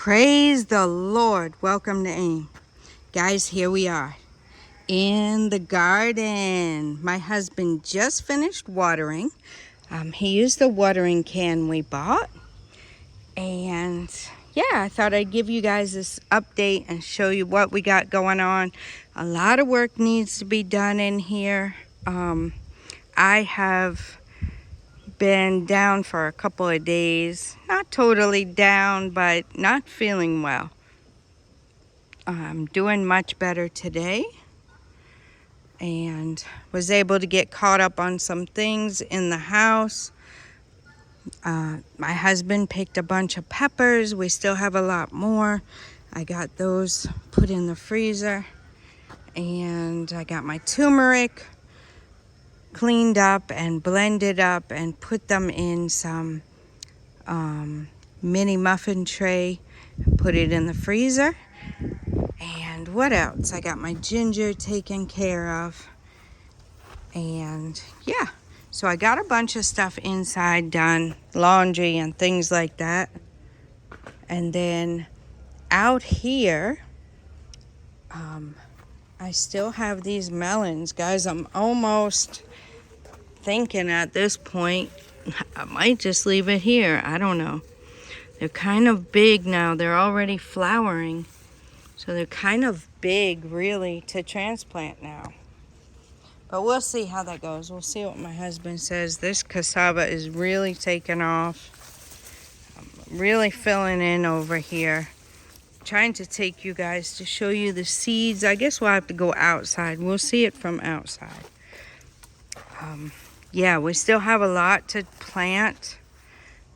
Praise the Lord. Welcome to AIM. Guys, here we are in the garden. My husband just finished watering. He used the watering can we bought. And yeah, I thought I'd give you guys this update and show you what we got going on. A lot of work needs to be done in here. I have been down for a couple of days. Not totally down, but not feeling well. I'm doing much better today and was able to get caught up on some things in the house. My husband picked a bunch of peppers. We still have a lot more. I got those put in the freezer, and I got my turmeric cleaned up and blended up and put them in some mini muffin tray, put it in the freezer. And what else? I got my ginger taken care of. And yeah, so I got a bunch of stuff inside done, laundry and things like that. And then out here, I still have these melons. Guys, I'm almost thinking at this point, I might just leave it here. I don't know. They're kind of big now. They're already flowering. So they're kind of big, really, to transplant now. But we'll see how that goes. We'll see what my husband says. This cassava is really taking off. I'm really filling in over here. Trying to take you guys to show you the seeds. I guess we'll have to go outside. We'll see it from outside. Yeah, we still have a lot to plant.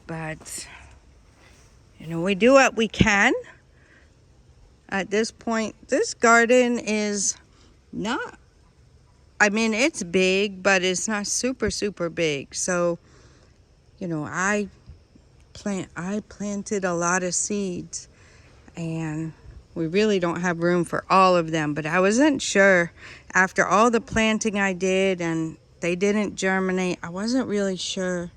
But, you know, we do what we can. At this point, this garden is not, I mean, it's big, but it's not super, super big. So, you know, I planted a lot of seeds, and we really don't have room for all of them. But I wasn't sure after all the planting I did and they didn't germinate. I wasn't really sure,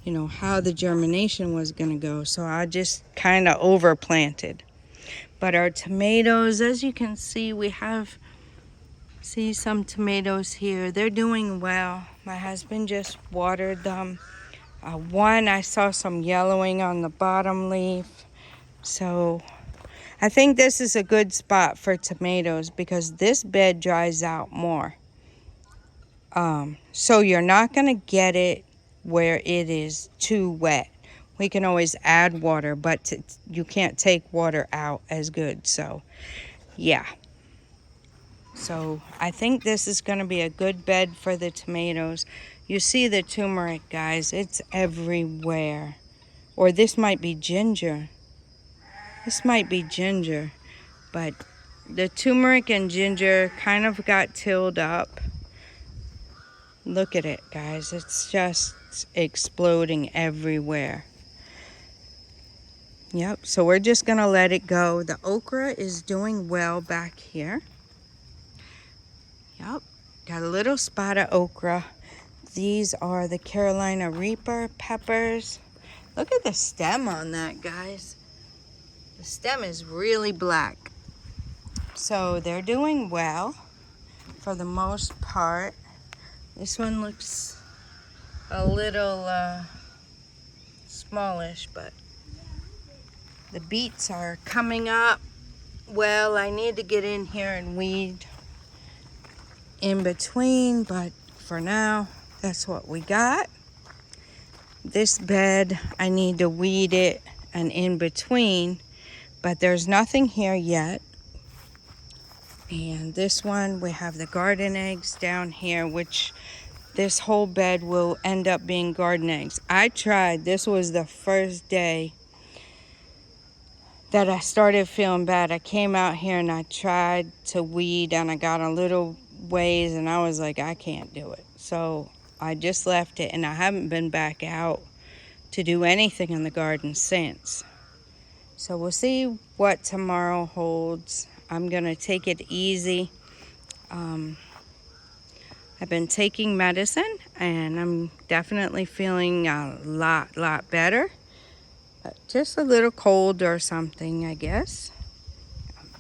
you know, how the germination was going to go. So I just kind of overplanted. But our tomatoes, as you can see, we see some tomatoes here. They're doing well. My husband just watered them. One, I saw some yellowing on the bottom leaf. So I think this is a good spot for tomatoes because this bed dries out more. So you're not going to get it where it is too wet. We can always add water, but you can't take water out as good. So, yeah. So, I think this is going to be a good bed for the tomatoes. You see the turmeric, guys. It's everywhere. Or this might be ginger. This might be ginger. But the turmeric and ginger kind of got tilled up. Look at it, guys. It's just exploding everywhere. Yep, so we're just going to let it go. The okra is doing well back here. Yep, got a little spot of okra. These are the Carolina Reaper peppers. Look at the stem on that, guys. The stem is really black. So they're doing well for the most part. This one looks a little smallish, but the beets are coming up. Well, I need to get in here and weed in between, but for now, that's what we got. This bed, I need to weed it and in between, but there's nothing here yet. And this one, we have the garden eggs down here, which this whole bed will end up being garden eggs. I tried, this was the first day that I started feeling bad. I came out here and I tried to weed and I got a little ways and I was like, I can't do it. So I just left it and I haven't been back out to do anything in the garden since. So we'll see what tomorrow holds. I'm gonna take it easy. I've been taking medicine and I'm definitely feeling a lot better. But just a little cold or something, I guess.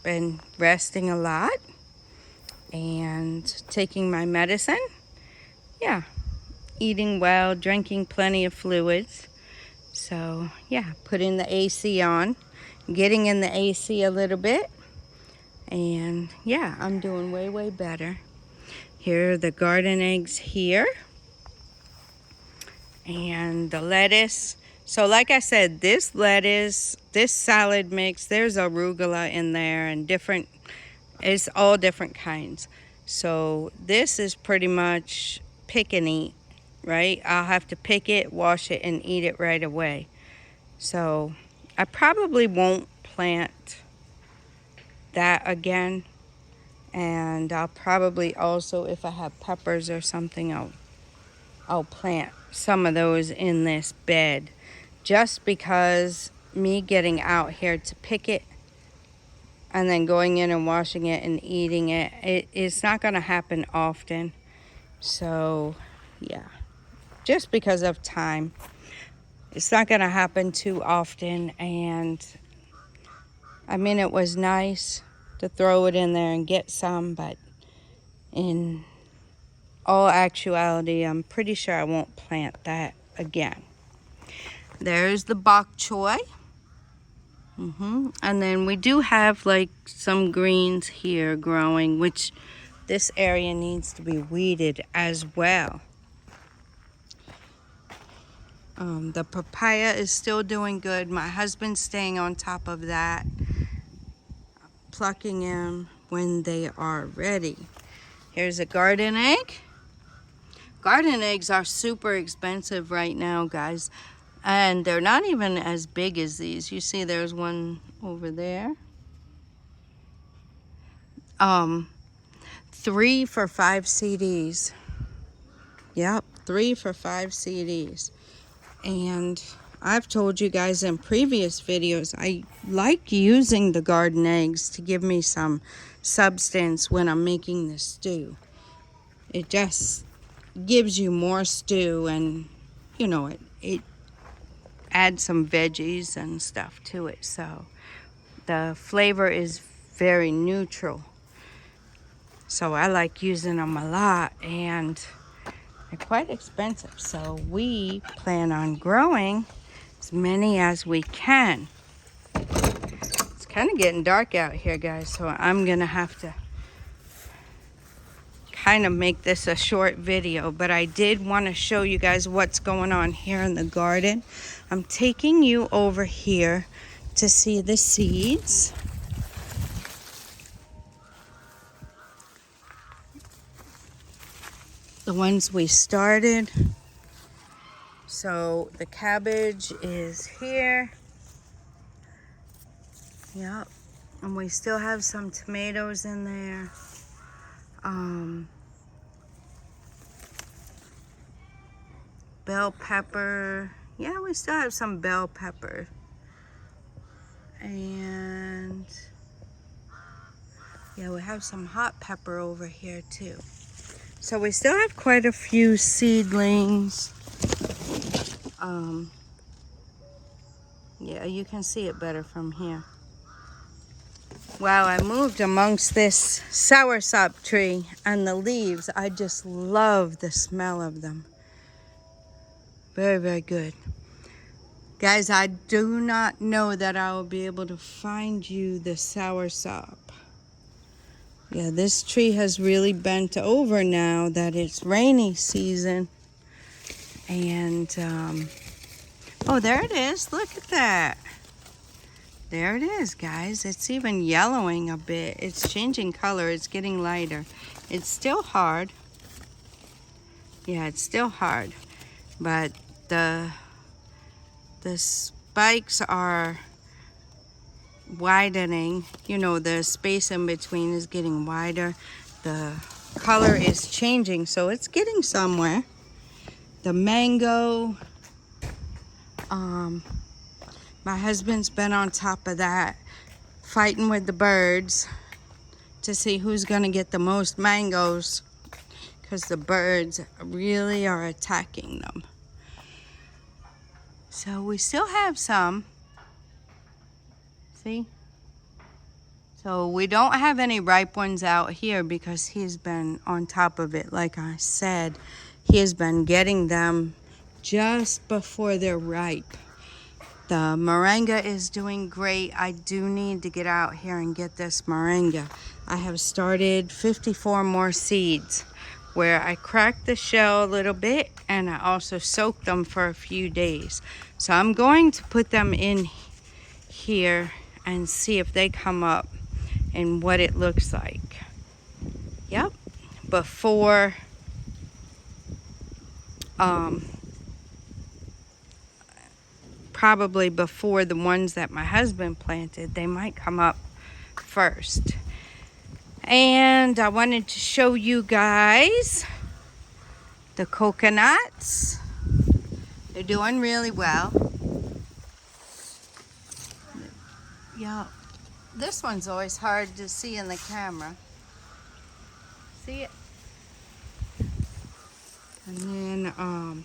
Been resting a lot and taking my medicine. Yeah, eating well, drinking plenty of fluids. So yeah, putting the AC on, getting in the AC a little bit. And yeah, I'm doing way, way better. Here are the garden eggs here. And the lettuce. So like I said, this lettuce, this salad mix, there's arugula in there and different, it's all different kinds. So this is pretty much pick and eat, right? I'll have to pick it, wash it, and eat it right away. So I probably won't plant that again. And I'll probably also, if I have peppers or something, I'll plant some of those in this bed, just because me getting out here to pick it and then going in and washing it and eating it, it's not going to happen often. So yeah, just because of time, it's not going to happen too often. And I mean, it was nice to throw it in there and get some, but in all actuality, I'm pretty sure I won't plant that again. There's the bok choy. And then we do have like some greens here growing, which this area needs to be weeded as well. The papaya is still doing good. My husband's staying on top of that, plucking them when they are ready. Here's a garden egg. Garden eggs are super expensive right now, guys. And they're not even as big as these. You see there's one over there. 3 for 5 CDs. Yep, 3 for 5 CDs. And I've told you guys in previous videos, I like using the garden eggs to give me some substance when I'm making the stew. It just gives you more stew, and you know, it adds some veggies and stuff to it. So the flavor is very neutral. So I like using them a lot, and they're quite expensive. So we plan on growing as many as we can. It's kind of getting dark out here, guys, so I'm gonna have to kind of make this a short video, but I did want to show you guys what's going on here in the garden. I'm taking you over here to see the seeds. The ones we started. So the cabbage is here. Yep. And we still have some tomatoes in there. Bell pepper. Yeah, we still have some bell pepper. And yeah, we have some hot pepper over here too. So we still have quite a few seedlings. Yeah, you can see it better from here. Wow, I moved amongst this soursop tree, and the leaves, I just love the smell of them. Very, very good. Guys, I do not know that I will be able to find you the soursop. Yeah, this tree has really bent over now that it's rainy season. And, oh, there it is. Look at that. There it is, guys. It's even yellowing a bit. It's changing color. It's getting lighter. It's still hard. Yeah, it's still hard. But the spikes are widening. You know, the space in between is getting wider. The color is changing, so it's getting somewhere. The mango, my husband's been on top of that, fighting with the birds to see who's gonna get the most mangoes, because the birds really are attacking them. So we still have some. See? So we don't have any ripe ones out here because he's been on top of it. Like I said, he has been getting them just before they're ripe. The moringa is doing great. I do need to get out here and get this moringa. I have started 54 more seeds where I cracked the shell a little bit and I also soaked them for a few days. So I'm going to put them in here and see if they come up and what it looks like. Yep, before probably before the ones that my husband planted. They might come up first. And I wanted to show you guys the coconuts. They're doing really well. Yeah, this one's always hard to see in the camera. See it? And then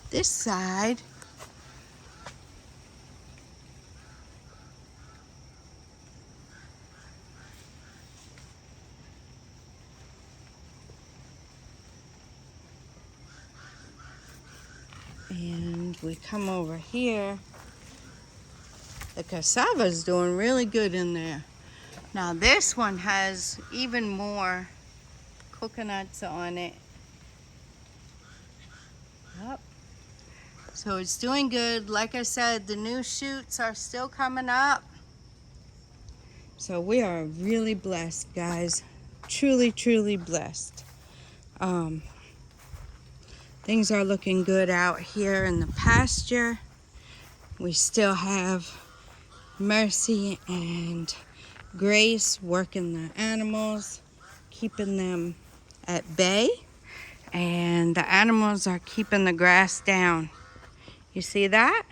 this side, and we come over here. The cassava's doing really good in there. Now this one has even more coconuts on it. Yep. So it's doing good. Like I said, the new shoots are still coming up. So we are really blessed, guys. Truly, truly blessed. Things are looking good out here in the pasture. We still have Mercy and Grace working the animals, keeping them at bay. And the animals are keeping the grass down. You see that?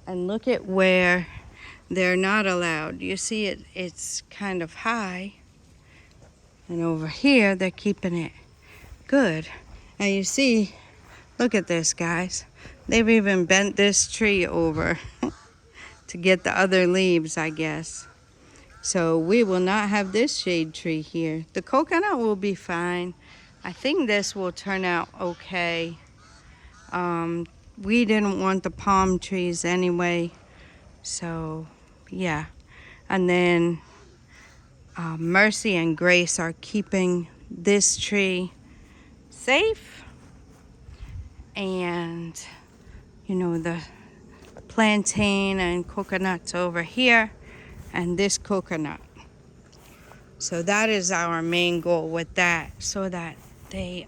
And look at where they're not allowed. You see it's kind of high. And over here, they're keeping it good. And you see, look at this, guys. They've even bent this tree over to get the other leaves, I guess. So we will not have this shade tree here. The coconut will be fine. I think this will turn out okay. We didn't want the palm trees anyway. So, yeah. And then Mercy and Grace are keeping this tree safe. And, you know, the plantain and coconuts over here. And this coconut. So that is our main goal with that. So that they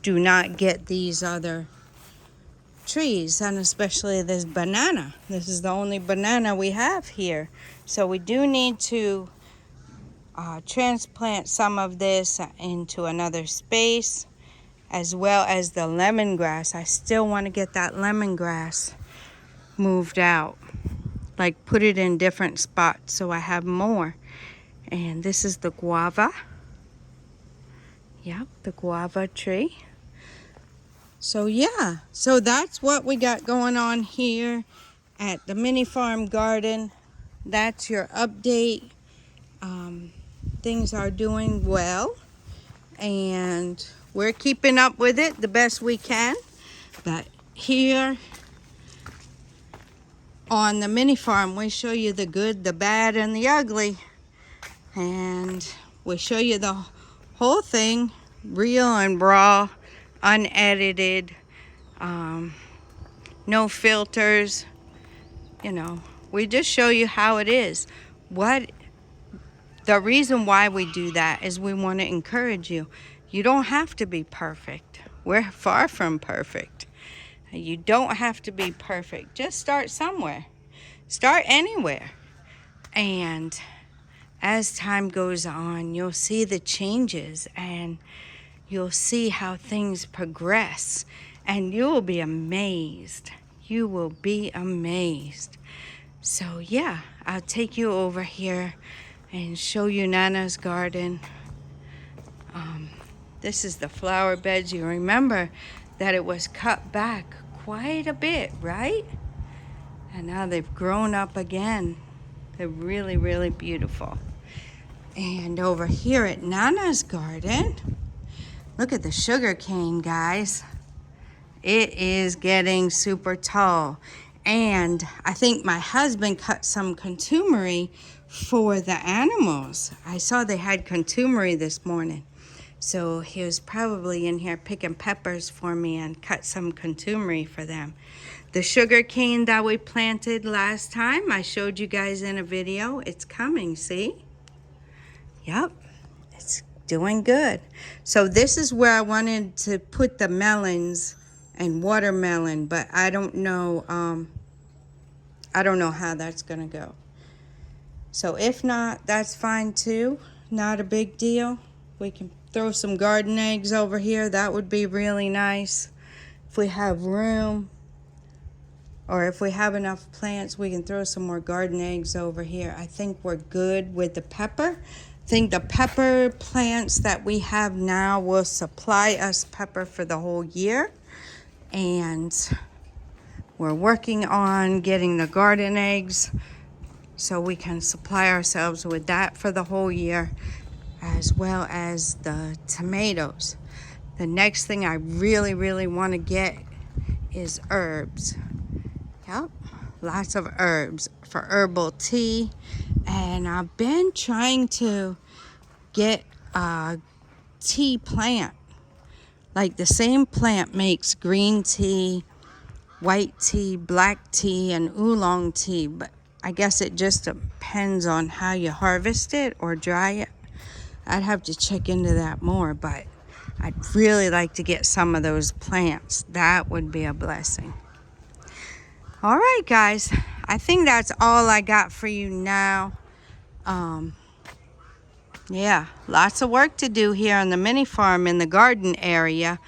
do not get these other trees, and especially this banana. This is the only banana we have here. So we do need to transplant some of this into another space, as well as the lemongrass. I still want to get that lemongrass moved out, like put it in different spots so I have more. And this is the guava. Yep, the guava tree. So yeah, so that's what we got going on here at the MiniFarm garden. That's your update. Things are doing well, and we're keeping up with it the best we can. But here on the MiniFarm, we show you the good, the bad, and the ugly. And we show you the whole thing, real and raw, unedited, no filters. You know, we just show you how it is. The reason why we do that is we want to encourage you. You don't have to be perfect. We're far from perfect. You don't have to be perfect. Just start somewhere. Start anywhere. And as time goes on, you'll see the changes and you'll see how things progress. And you'll be amazed. You will be amazed. So yeah, I'll take you over here and show you Nana's garden. This is the flower beds. You remember that it was cut back quite a bit, right? And now they've grown up again. They're really, really beautiful. And over here at Nana's garden, look at the sugar cane, guys. It is getting super tall. And I think my husband cut some contumery for the animals. I saw they had contumery this morning. So he was probably in here picking peppers for me and cut some contumery for them. The sugar cane that we planted last time, I showed you guys in a video. It's coming, see? Yep, it's doing good. So this is where I wanted to put the melons and watermelon, but I don't know how that's gonna go. So if not, that's fine too. Not a big deal. We can throw some garden eggs over here. That would be really nice. If we have room, or if we have enough plants, we can throw some more garden eggs over here. I think we're good with the pepper. I think the pepper plants that we have now will supply us pepper for the whole year. And we're working on getting the garden eggs so we can supply ourselves with that for the whole year, as well as the tomatoes. The next thing I really, really want to get is herbs. Yep, lots of herbs for herbal tea. And I've been trying to get a tea plant. Like the same plant makes green tea, white tea, black tea, and oolong tea. But I guess it just depends on how you harvest it or dry it. I'd have to check into that more, but I'd really like to get some of those plants. That would be a blessing. All right, guys. I think that's all I got for you now. Yeah, lots of work to do here on the mini farm in the garden area,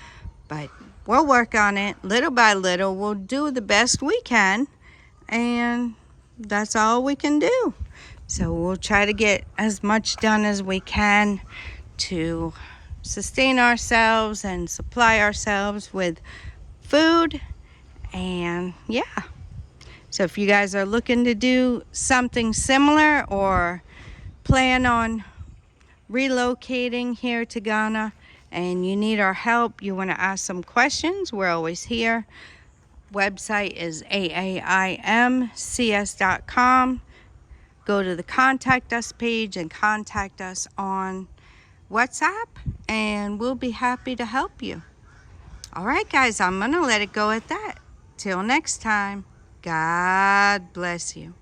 but we'll work on it little by little. We'll do the best we can, and that's all we can do. So we'll try to get as much done as we can to sustain ourselves and supply ourselves with food. And yeah, so if you guys are looking to do something similar or plan on relocating here to Ghana and you need our help, you want to ask some questions, we're always here. Website is aaimcs.com. Go to the contact us page and contact us on WhatsApp, and we'll be happy to help you. All right, guys, I'm gonna let it go at that. Till next time, God bless you.